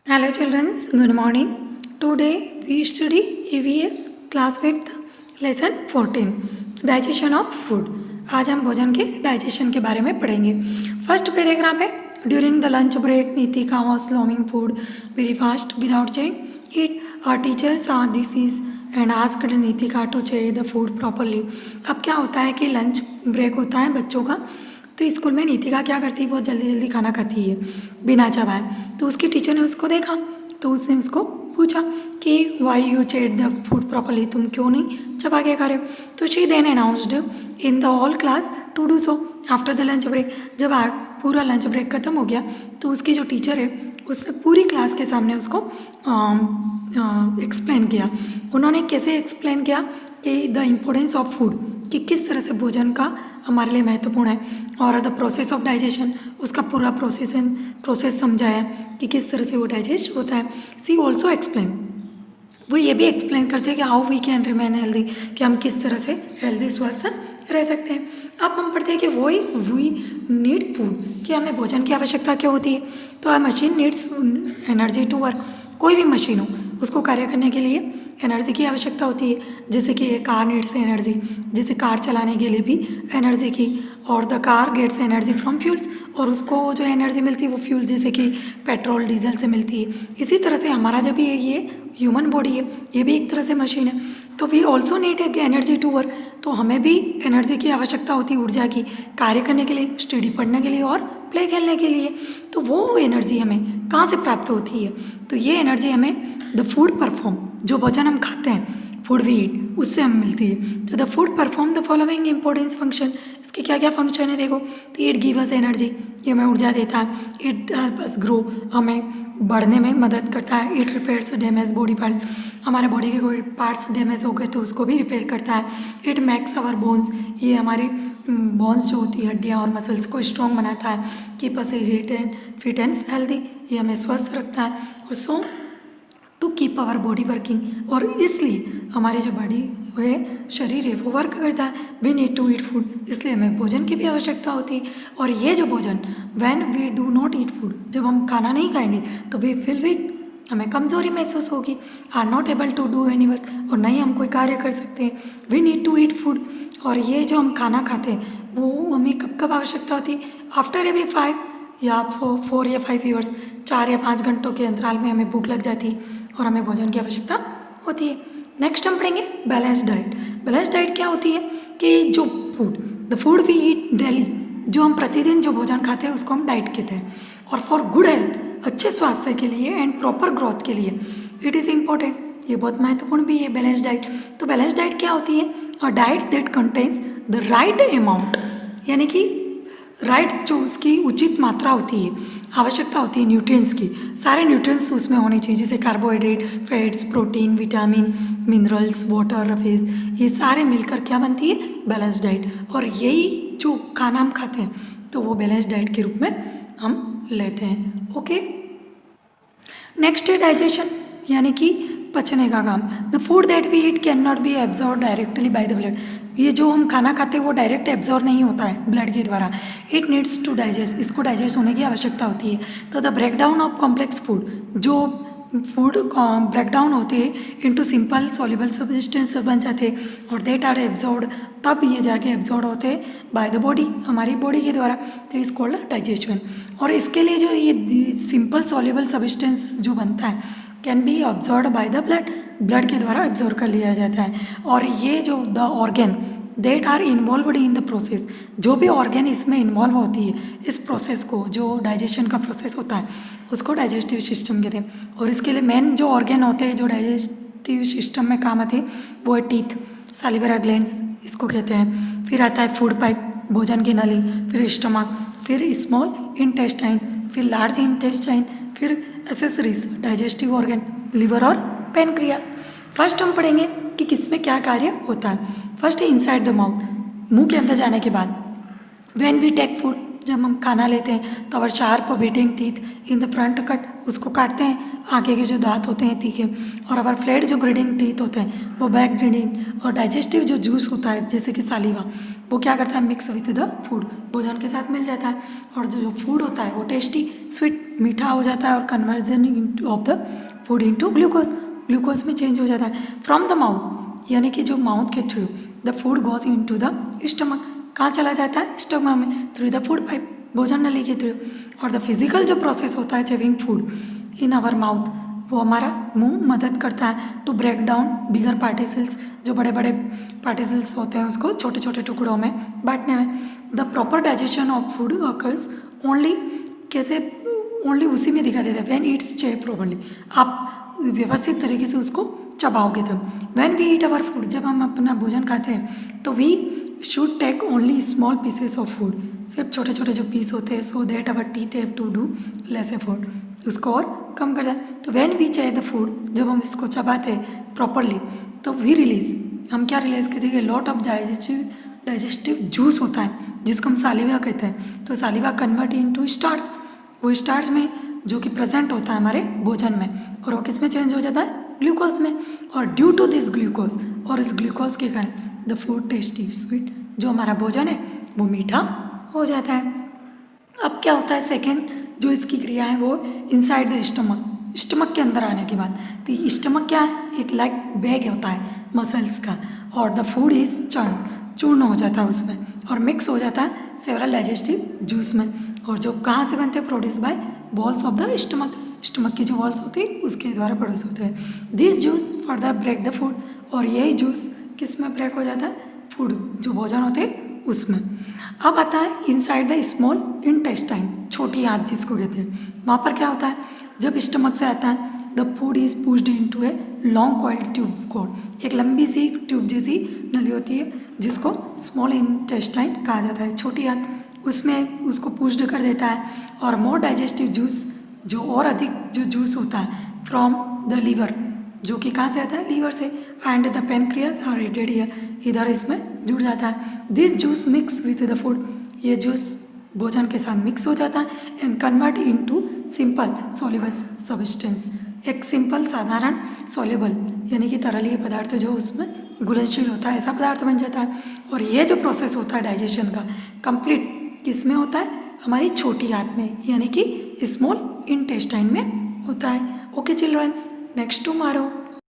Hello children, good morning. Today we study EVS class 5th lesson 14 digestion of food. आज हम भोजन के digestion के बारे में पढ़ेंगे. फर्स्ट पैराग्राफ है. During the lunch break Nitika was swallowing food very fast without chewing it. Our teacher saw this is and asked Nitika to chew the food properly. अब क्या होता है कि लंच ब्रेक होता है बच्चों का, तो स्कूल में नीतिका क्या करती है, बहुत जल्दी जल्दी खाना खाती है बिना चबाए. तो उसकी टीचर ने उसको देखा तो उसने उसको पूछा कि why you chewed the food properly, तुम क्यों नहीं चबा के खा रहे हो. तो she then announced in the all class to do so after the lunch break. जब पूरा लंच ब्रेक ख़त्म हो गया तो उसकी जो टीचर है उसने पूरी क्लास के सामने उसको एक्सप्लेन किया. उन्होंने कैसे एक्सप्लेन किया कि द इम्पोर्टेंस ऑफ फूड, कि किस तरह से भोजन का हमारे लिए महत्वपूर्ण है, और द प्रोसेस ऑफ डाइजेशन, उसका पूरा प्रोसेस समझाया कि किस तरह से वो डाइजेस्ट होता है. सी ऑल्सो एक्सप्लेन, वो ये भी एक्सप्लेन करते हैं कि how we can remain healthy, कि हम किस तरह से हेल्दी स्वस्थ रह सकते हैं. अब हम पढ़ते हैं कि वी नीड फूड, कि हमें भोजन की आवश्यकता क्यों होती है. तो a machine needs energy to work. कोई भी मशीन हो उसको कार्य करने के लिए एनर्जी की आवश्यकता होती है. जैसे कि कार नीड्स एनर्जी, जैसे कार चलाने के लिए भी एनर्जी की, और the car gets energy from fuels, और उसको जो एनर्जी मिलती है वो फ्यूल जैसे कि पेट्रोल डीजल से मिलती है. इसी तरह से हमारा जब ये ह्यूमन बॉडी है, ये भी एक तरह से मशीन है. तो we also need energy to work. तो हमें भी एनर्जी की आवश्यकता होती है, ऊर्जा की, कार्य करने के लिए, स्टडी पढ़ने के लिए और प्ले खेलने के लिए. तो वो एनर्जी हमें कहाँ से प्राप्त होती है, तो ये एनर्जी हमें द फूड परफॉर्म, जो भोजन हम खाते हैं, फूड वी ईट, उससे हमें मिलती है. तो the food perform the following importance function. इसके क्या क्या फंक्शन है देखो. तो इट गिव अस एनर्जी, ये हमें ऊर्जा देता है. इट हेल्प अस ग्रो, हमें बढ़ने में मदद करता है. It repairs damage body parts, हमारे बॉडी के कोई पार्ट्स डैमेज हो गए तो उसको भी रिपेयर करता है. इट मेक्स आवर बोन्स, ये हमारी बोन्स जो होती है, हड्डियाँ और मसल्स को स्ट्रॉन्ग बनाता है. Keep us fit and healthy, ये हमें स्वस्थ रखता है. और so to keep our body working, और इसलिए हमारी जो बॉडी है, शरीर है, वो वर्क करता है. We need to eat food, इसलिए हमें भोजन की भी आवश्यकता होती है. और ये जो भोजन, when we do not eat food, जब हम खाना नहीं खाएंगे तो वी फील वीक, हमें कमज़ोरी महसूस होगी. Are not able to do any work, और नहीं हम कोई कार्य कर सकते हैं. We need to eat food, और ये जो हम खाना खाते हैं वो हमें कब कब आवश्यकता होती है. आफ्टर एवरी 5 या 4 या 5 ईयर्स, 4 या 5 घंटों के अंतराल में हमें भूख लग जाती है और हमें भोजन की आवश्यकता होती है. नेक्स्ट हम पढ़ेंगे बैलेंस डाइट. बैलेंस डाइट क्या होती है कि जो food, the food we eat daily, जो हम प्रतिदिन जो भोजन खाते हैं उसको हम डाइट कहते हैं. और फॉर गुड हेल्थ, अच्छे स्वास्थ्य के लिए, एंड प्रॉपर ग्रोथ के लिए इट इज़ इम्पॉर्टेंट, ये बहुत महत्वपूर्ण भी है बैलेंस डाइट. तो बैलेंस डाइट क्या होती है, a diet that contains the right amount, यानी कि राइट जो उसकी उचित मात्रा होती है, आवश्यकता होती है न्यूट्रिएंट्स की, सारे न्यूट्रिएंट्स उसमें होने चाहिए, जैसे carbohydrate, fats, protein, vitamin, minerals, water, roughage, ये सारे मिलकर क्या बनती है, बैलेंस डाइट. और यही जो खाना हम खाते हैं तो वो बैलेंस डाइट के रूप में हम लेते हैं. ओके, नेक्स्ट है डाइजेशन, यानी कि पचने का काम. The food that we eat can not be absorb directly by the blood. ये जो हम खाना खाते हैं वो डायरेक्ट एब्जॉर्ब नहीं होता है ब्लड के द्वारा. इट नीड्स टू डाइजेस्ट, इसको डाइजेस्ट होने की आवश्यकता होती है. तो the breakdown of complex food, जो फूड ब्रेकडाउन होते हैं इनटू सिंपल सॉल्युबल सब्सटेंस बन जाते हैं, और देट आर एब्जॉर्ब, तब ये जाके एब्जॉर्ब होते हैं बाय द बॉडी, हमारी बॉडी के द्वारा. तो इस कॉल्ड डाइजेशन. और इसके लिए जो ये सिंपल सॉल्युबल सब्सटेंस जो बनता है can be absorb bye the blood, blood के द्वारा एब्जॉर्ब कर लिया जाता है. और ये जो the organ that are involved in the process, जो भी ऑर्गन इसमें इन्वॉल्व होती है इस प्रोसेस को, जो डाइजेशन का प्रोसेस होता है उसको डाइजेस्टिव सिस्टम कहते हैं. और इसके लिए मेन जो ऑर्गन होते हैं जो डाइजेस्टिव सिस्टम में काम आते हैं वो है टीथ, सालिवरा ग्लैंड्स इसको कहते हैं. फिर आता है फूड पाइप, भोजन की नली, फिर स्टमक, फिर स्मॉल इंटेस्टाइन, फिर लार्ज इंटेस्टाइन, फिर एसेसरीज, डाइजेस्टिव ऑर्गन, लिवर और पेनक्रियास. फर्स्ट हम पढ़ेंगे कि किसमें क्या कार्य होता है. फर्स्ट इनसाइड द माउथ, मुंह के अंदर जाने के बाद. व्हेन वी टेक फूड, जब हम खाना लेते हैं तो our sharp biting teeth in the front cut, उसको काटते हैं आगे के जो दांत होते हैं तीखे, और आवर फ्लैट जो ग्रीडिंग टीथ होते हैं वो बैक ग्रीडिंग। और डाइजेस्टिव जो जूस होता है जैसे कि सालीवा, वो क्या करता है, मिक्स विथ द फूड, भोजन के साथ मिल जाता है, और जो फूड होता है वो टेस्टी स्वीट मीठा हो जाता है, और conversion of the food into glucose, glucose में चेंज हो जाता है। फ्रॉम द माउथ, यानी कि जो माउथ के through the food goes into the stomach, कहाँ चला जाता है, स्टमक में, थ्रू द फूड पाइप, भोजन नली के थ्रू। और द फिजिकल जो प्रोसेस होता है chewing food in our mouth, वो हमारा मुंह मदद करता है to break down bigger particles, जो बड़े बड़े पार्टिकल्स होते हैं उसको छोटे छोटे टुकड़ों में बांटने में। The proper digestion of food occurs only, कैसे, ओनली उसी में दिखा देता है व्हेन इट्स चे प्रॉपर्ली, आप व्यवस्थित तरीके से उसको चबाओगे तब। When we eat our food, जब हम अपना भोजन खाते हैं तो we should take only small pieces of food, सिर्फ छोटे छोटे जो पीस होते हैं, so that our teeth have to do less effort, उसको और कम कर जाए। तो when we chew the food, जब हम इसको चबाते हैं प्रॉपरली तो वी रिलीज, हम क्या रिलीज करते हैं, लॉट ऑफ डाइजेस्टिव जूस होता है जिसको हम सालिवा कहते हैं। तो सालिवा कन्वर्ट इनटू स्टार्च, वो स्टार्च में जो कि प्रेजेंट होता है हमारे भोजन में, और वो किस में चेंज हो जाता है, ग्लूकोज में। और ड्यू टू दिस ग्लूकोज, और इस ग्लूकोज के कारण द फूड टेस्टी स्वीट, जो हमारा भोजन है वो मीठा हो जाता है। अब क्या होता है, सेकेंड जो इसकी क्रिया है वो इनसाइड द स्टमक, स्टमक के अंदर आने के बाद, तो स्टमक क्या है, एक लाइक बैग होता है मसल्स का, और द फूड इज चूर्ण हो जाता है उसमें, और मिक्स हो जाता है सेवरल डाइजेस्टिव जूस में। और जो कहाँ से बनते हैं, produce by walls of the stomach, stomach की जो वॉल्स होती है उसके द्वारा प्रोड्यूस होते हैं। This juice further break the food, और यही जूस किस में ब्रेक हो जाता है, फूड जो भोजन होते हैं उसमें। अब आता है इनसाइड द स्मॉल इंटेस्टाइन, छोटी आंत जिसको कहते हैं, वहाँ पर क्या होता है, जब स्टमक से आता है the food is pushed into a long coiled tube code, एक लंबी सी ट्यूब जैसी नली होती है जिसको स्मॉल इंटेस्टाइन कहा जाता है, छोटी आंत, उसमें उसको पुश्ड कर देता है। और मोर डाइजेस्टिव जूस, जो और अधिक जो जूस होता है फ्रॉम द लीवर, जो कि कहाँ से आता है, लीवर से, and the pancreas are rated here, इधर इसमें जुड़ जाता है। This juice mix with the food, ये जूस भोजन के साथ मिक्स हो जाता है, and convert into simple soluble substance, एक सिंपल साधारण सॉल्युबल यानी कि तरलीय पदार्थ जो उसमें घुलनशील होता है, ऐसा पदार्थ बन जाता है। और ये जो प्रोसेस होता है डाइजेशन का कंप्लीट किस में होता है, हमारी छोटी आंत में, यानी कि स्मॉल इंटेस्टाइन में होता है। Okay childrens, next tomorrow.